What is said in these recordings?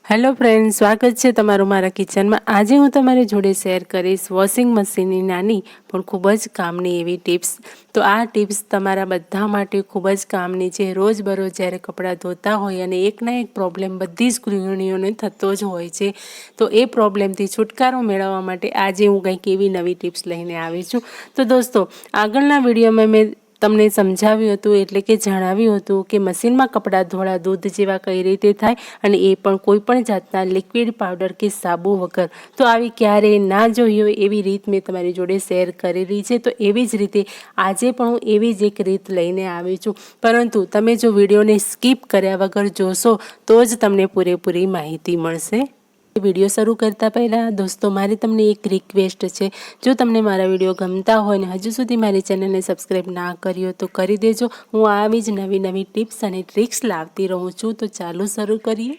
Hello friend, સ્વાગત છે તમારું મારા કિચનમાં। આજે હું તમારી જોડે શેર કરીશ વોશિંગ મશીનની નાની પણ ખૂબ જ કામની એવી ટિપ્સ। તો આ ટિપ્સ તમારા બધા માટે ખૂબ જ કામની છે। રોજબરોજ જ્યારે કપડાં ધોતા હોય અને એકના એક પ્રોબ્લેમ બધી જ ગૃહિણીઓને થતો જ હોય છે, તો એ પ્રોબ્લેમથી છુટકારો મેળવવા માટે આજે હું કંઈક એવી નવી ટિપ્સ લઈને આવી છું। તો દોસ્તો, આગળના વિડીયોમાં મેં તમને સમજાવ્યું હતું, એટલે કે જણાવ્યું હતું કે મશીનમાં કપડાં ધોળા દૂધ જેવા કઈ રીતે થાય, અને એ પણ કોઈ પણ જાતના લિક્વિડ પાવડર કે સાબુ વગર। તો આવી ક્યારેય ના જોઈ હોય એવી રીત મેં તમારી જોડે શેર કરેલી છે। તો એવી જ રીતે આજે પણ હું એવી જ એક રીત લઈને આવી છું, પરંતુ તમે જો વિડીયોને સ્કીપ કર્યા વગર જોશો તો જ તમને પૂરેપૂરી માહિતી મળશે। વિડીયો શરૂ કરતા પહેલાં દોસ્તો, મારી તમને એક રિક્વેસ્ટ છે, જો તમને મારા વિડીયો ગમતા હોય ને હજુ સુધી મારી ચેનલને સબસ્ક્રાઈબ ના કરી હોય તો કરી દેજો। હું આવી જ નવી નવી ટિપ્સ અને ટ્રિક્સ લાવતી રહું છું। તો ચાલો શરૂ કરીએ।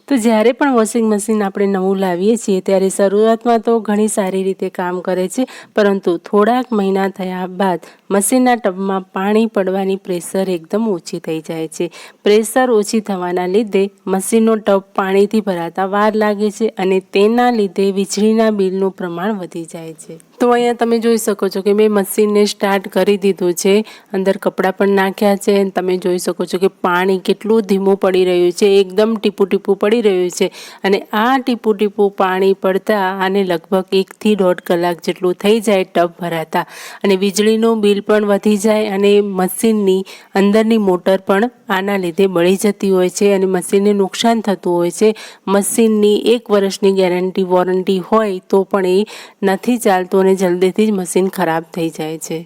તો જ્યારે પણ વોશિંગ મશીન આપણે નવું લાવીએ છીએ ત્યારે શરૂઆતમાં તો ઘણી સારી રીતે કામ કરે છે, પરંતુ થોડાક મહિના થયા બાદ મશીનના ટબમાં પાણી પડવાની પ્રેશર એકદમ ઓછી થઈ જાય છે। પ્રેશર ઓછી થવાના લીધે મશીનનો ટબ પાણીથી ભરાતા વાર લાગે છે, અને તેના લીધે વીજળીના બિલનું પ્રમાણ વધી જાય છે। તો અહીંયા તમે જોઈ શકો છો કે મેં મશીનને સ્ટાર્ટ કરી દીધું છે, અંદર કપડાં પણ નાખ્યા છે, અને તમે જોઈ શકો છો કે પાણી કેટલું ધીમું પડી રહ્યું છે, એકદમ ટીપું ટીપું પડી રહ્યું છે। અને આ ટીપું ટીપું પાણી પડતા આને લગભગ 1 થી 1.5 કલાક જેટલું થઈ જાય ટબ ભરાતા, અને વીજળીનું બિલ પણ વધી જાય, અને મશીનની અંદરની મોટર પણ આના લીધે બળી જતી હોય છે, અને મશીનને નુકસાન થતું હોય છે। મશીનની 1 વર્ષની ગેરંટી વોરંટી હોય તો પણ એ નથી ચાલતું, અને જલ્દીથી જ મશીન ખરાબ થઈ જાય છે।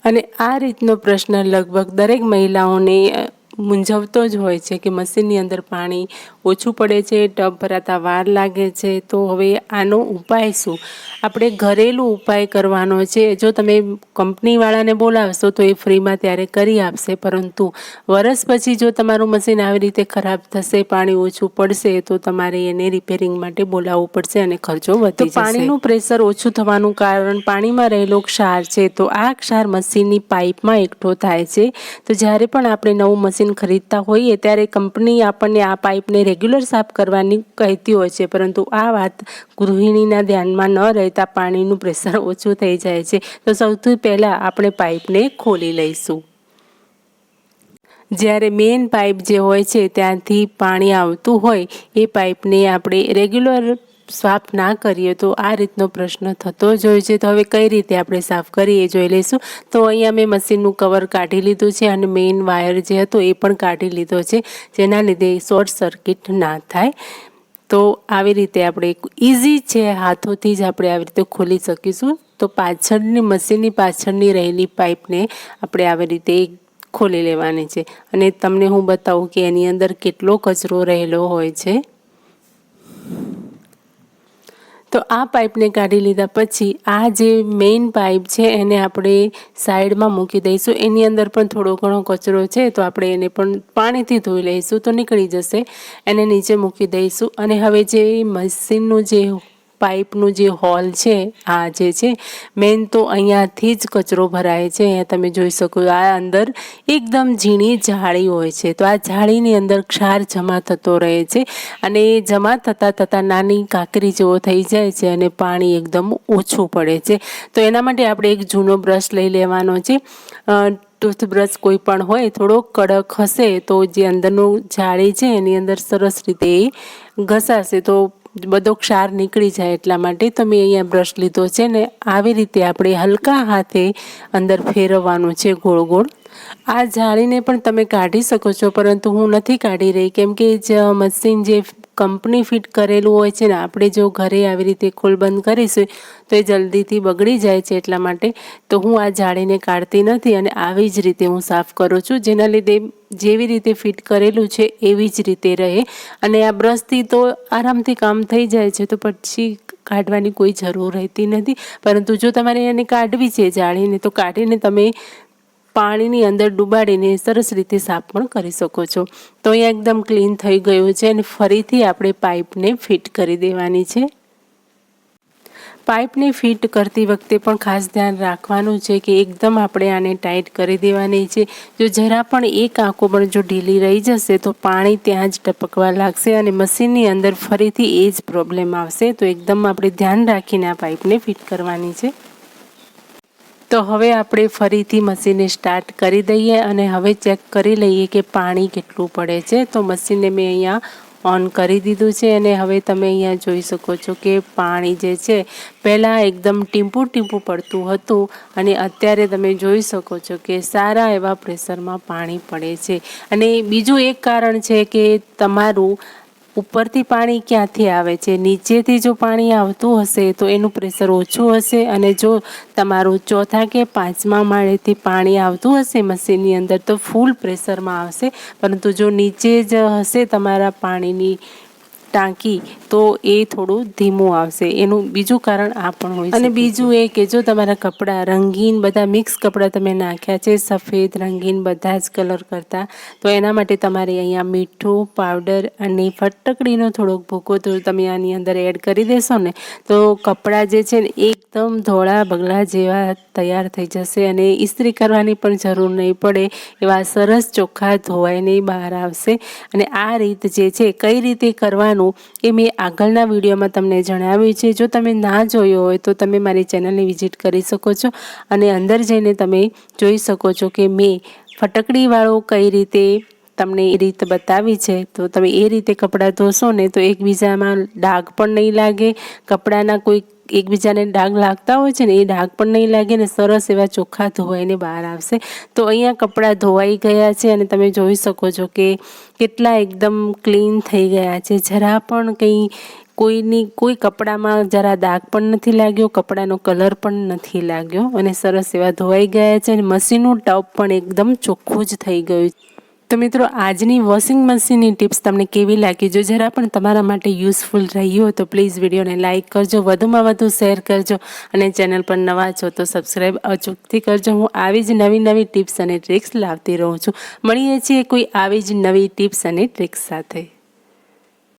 અને આ રીતનો પ્રશ્ન લગભગ દરેક મહિલાઓને મૂંઝવતો જ હોય છે કે મશીનની અંદર પાણી ઓછું પડે છે, ટબ ભરાતા વાર લાગે છે। તો હવે આનો ઉપાય શું? આપણે ઘરેલું ઉપાય કરવાનો છે। જો તમે કંપનીવાળાને બોલાવશો તો એ ફ્રીમાં ત્યારે કરી આપશે, પરંતુ વરસ પછી જો તમારું મશીન આવી રીતે ખરાબ થશે, પાણી ઓછું પડશે, તો તમારે એને રિપેરિંગ માટે બોલાવવું પડશે, અને ખર્ચો વધી જશે। પાણીનું પ્રેશર ઓછું થવાનું કારણ પાણીમાં રહેલો ક્ષાર છે। તો આ ક્ષાર મશીનની પાઇપમાં એકઠો થાય છે। તો જ્યારે પણ આપણે નવું મશીન ખરીદતા હોઈએ ત્યારે કંપની આપણને આ પાઇપને રેગ્યુલર સાફ કરવાની કહેતી હોય છે, પરંતુ આ વાત ગૃહિણીના ધ્યાનમાં ન રહેતા પાણીનું પ્રેશર ઓછું થઈ જાય છે। તો સૌથી પહેલાં આપણે પાઇપને ખોલી લઈશું। જ્યારે મેઇન પાઇપ જે હોય છે ત્યાંથી પાણી આવતું હોય એ પાઇપને આપણે રેગ્યુલર સાફ ના કરીએ તો આ રીતનો પ્રશ્ન થતો જ હોય છે। તો હવે કઈ રીતે આપણે સાફ કરીએ એ જોઈ લઈશું। તો અહીંયા મેં મશીનનું કવર કાઢી લીધું છે, અને મેઇન વાયર જે હતો એ પણ કાઢી લીધો છે, જેના લીધે શોર્ટ સર્કિટ ના થાય। તો આવી રીતે આપણે ઇઝી છે, હાથોથી જ આપણે આવી રીતે ખોલી શકીશું। તો પાછળની મશીનની પાછળની રહેલી પાઇપને આપણે આવી રીતે ખોલી લેવાની છે, અને તમને હું બતાવું કે એની અંદર કેટલો કચરો રહેલો હોય છે। તો આ પાઇપને કાઢી લીધા પછી આ જે મેઇન પાઇપ છે એને આપણે સાઈડમાં મૂકી દઈશું। એની અંદર પણ થોડો ઘણો કચરો છે, તો આપણે એને પણ પાણીથી ધોઈ લઈશું તો નીકળી જશે। એને નીચે મૂકી દઈશું, અને હવે જે મશીનનું જે પાઇપનું જે હોલ છે, આ જે છે મેન, તો અહીંયાથી જ કચરો ભરાય છે। અહીંયા તમે જોઈ શકો, આ અંદર એકદમ ઝીણી જાળી હોય છે, તો આ જાળીની અંદર ક્ષાર જમા થતો રહે છે, અને એ જમા થતાં નાની કાંકરી જેવો થઈ જાય છે, અને પાણી એકદમ ઓછું પડે છે। તો એના માટે આપણે એક જૂનો બ્રશ લઈ લેવાનો છે। ટૂથબ્રશ કોઈ પણ હોય, થોડો કડક હશે તો જે અંદરનું જાળી છે એની અંદર સરસ રીતે ઘસાશે તો બધો ક્ષાર નીકળી જાય, એટલા માટે તમે અહીંયા બ્રશ લીધો છે ને આવી રીતે આપણે હલકા હાથે અંદર ફેરવવાનું છે ગોળ ગોળ। આ જાળીને પણ તમે કાઢી શકો છો, પરંતુ હું નથી કાઢી રહી, કેમ કે મશીન જે કંપની ફિટ કરેલું હોય છે ને, આપણે જો ઘરે આવી રીતે ખોલબંધ કરીશું તો એ જલ્દીથી બગડી જાય છે, એટલા માટે તો હું આ જાળીને કાઢતી નથી, અને આવી જ રીતે હું સાફ કરું છું, જેના લીધે જેવી રીતે ફિટ કરેલું છે એવી જ રીતે રહે। અને આ બ્રશથી તો આરામથી કામ થઈ જાય છે, તો પછી કાઢવાની કોઈ જરૂર રહેતી નથી। પરંતુ જો તમારે એને કાઢવી છે જાળીને, તો કાઢીને તમે પાણીની અંદર ડુબાડીને સરસ રીતે સાફ પણ કરી શકો છો। તો અહીંયા એકદમ ક્લીન થઈ ગયું છે, અને ફરીથી આપણે પાઇપને ફિટ કરી દેવાની છે। પાઇપને ફિટ કરતી વખતે પણ ખાસ ધ્યાન રાખવાનું છે કે એકદમ આપણે આને ટાઈટ કરી દેવાની છે. જો જરા પણ એક આંખો પણ જો ઢીલી રહી જશે તો પાણી ત્યાં જ ટપકવા લાગશે અને મશીનની અંદર ફરીથી એ જ પ્રોબ્લેમ આવશે. તો એકદમ આપણે ધ્યાન રાખીને આ પાઇપને ફિટ કરવાની છે. તો હવે આપણે ફરીથી મશીનને સ્ટાર્ટ કરી દઈએ અને હવે ચેક કરી લઈએ કે પાણી કેટલું પડે છે. તો મશીનને મેં અહીંયા ઓન કરી દીધું છે અને હવે તમે અહીંયા જોઈ શકો છો કે પાણી જે છે પહેલાં એકદમ ટીમ્પું ટીમ્પું પડતું હતું અને અત્યારે તમે જોઈ શકો છો કે સારા એવા પ્રેશરમાં પાણી પડે છે. અને બીજું એક કારણ છે કે તમારું ઉપરથી પાણી ક્યાંથી આવે છે, નીચેથી જો પાણી આવતું હશે તો એનું પ્રેશર ઓછું હશે અને જો તમારું ચોથા કે પાંચમા માળેથી પાણી આવતું હશે મશીનની અંદર તો ફૂલ પ્રેશરમાં આવશે. પરંતુ જો નીચે જ હશે તમારા પાણીની ટાંકી તો એ થોડું ધીમું આવશે. એનું બીજું કારણ આ પણ હોય છે. અને બીજું એ કે જો તમારા કપડાં રંગીન બધા મિક્સ કપડાં તમે નાખ્યા છે, સફેદ રંગીન બધા જ કલર કરતાં, તો એના માટે તમારે અહીંયા મીઠું પાવડર અને ફટકડીનો થોડોક ભૂકો તો તમે આની અંદર એડ કરી દેશો ને તો કપડાં જે છે ને એકદમ ધોળા બગલા જેવા તૈયાર થઈ જશે અને ઇસ્ત્રી કરવાની પણ જરૂર નહીં પડે. એવા સરસ ચોખ્ખા ધોવાઈને બહાર આવશે. અને આ રીત જે છે કઈ રીતે કરવાનું એ મેં આગળના વિડીયોમાં તમને જણાવ્યું છે. જો તમે ના જોયો હોય તો તમે મારી ચેનલને વિઝિટ કરી શકો છો અને અંદર જઈને તમે જોઈ શકો છો કે મેં ફટકડીવાળો કઈ રીતે તમને એ રીત બતાવી છે. તો તમે એ રીતે કપડાં ધોશો ને તો એકબીજામાં ડાઘ પણ નહીં લાગે. કપડાના કોઈ એકબીજાને ડાઘ લાગતા હોય છે ને એ ડાઘ પણ નહીં લાગે ને સરસ એવા ચોખ્ખા ધોવાઈને બહાર આવશે. તો અહીંયા કપડાં ધોવાઈ ગયા છે અને તમે જોઈ શકો છો કે કેટલા એકદમ ક્લીન થઈ ગયા છે. જરા પણ કોઈ કપડામાં જરા દાગ પણ નથી લાગ્યો, કપડાનો કલર પણ નથી લાગ્યો અને સરસ એવા ધોવાઈ ગયા છે અને મશીનનું ટપ પણ એકદમ ચોખ્ખું જ થઈ ગયું. તો મિત્રો આજની વોશિંગ મશીનની ટિપ્સ તમને કેવી લાગી? જો જરા પણ તમારા માટે યુઝફુલ રહી હોય તો પ્લીઝ વિડીયોને લાઇક કરજો, વધુમાં વધુ શેર કરજો અને ચેનલ પર નવા છો તો સબસ્ક્રાઈબ અચૂકથી કરજો. હું આવી જ નવી નવી ટિપ્સ અને ટ્રિક્સ લાવતી રહું છું. મળીએ છીએ કોઈ આવી જ નવી ટિપ્સ અને ટ્રિક્સ સાથે.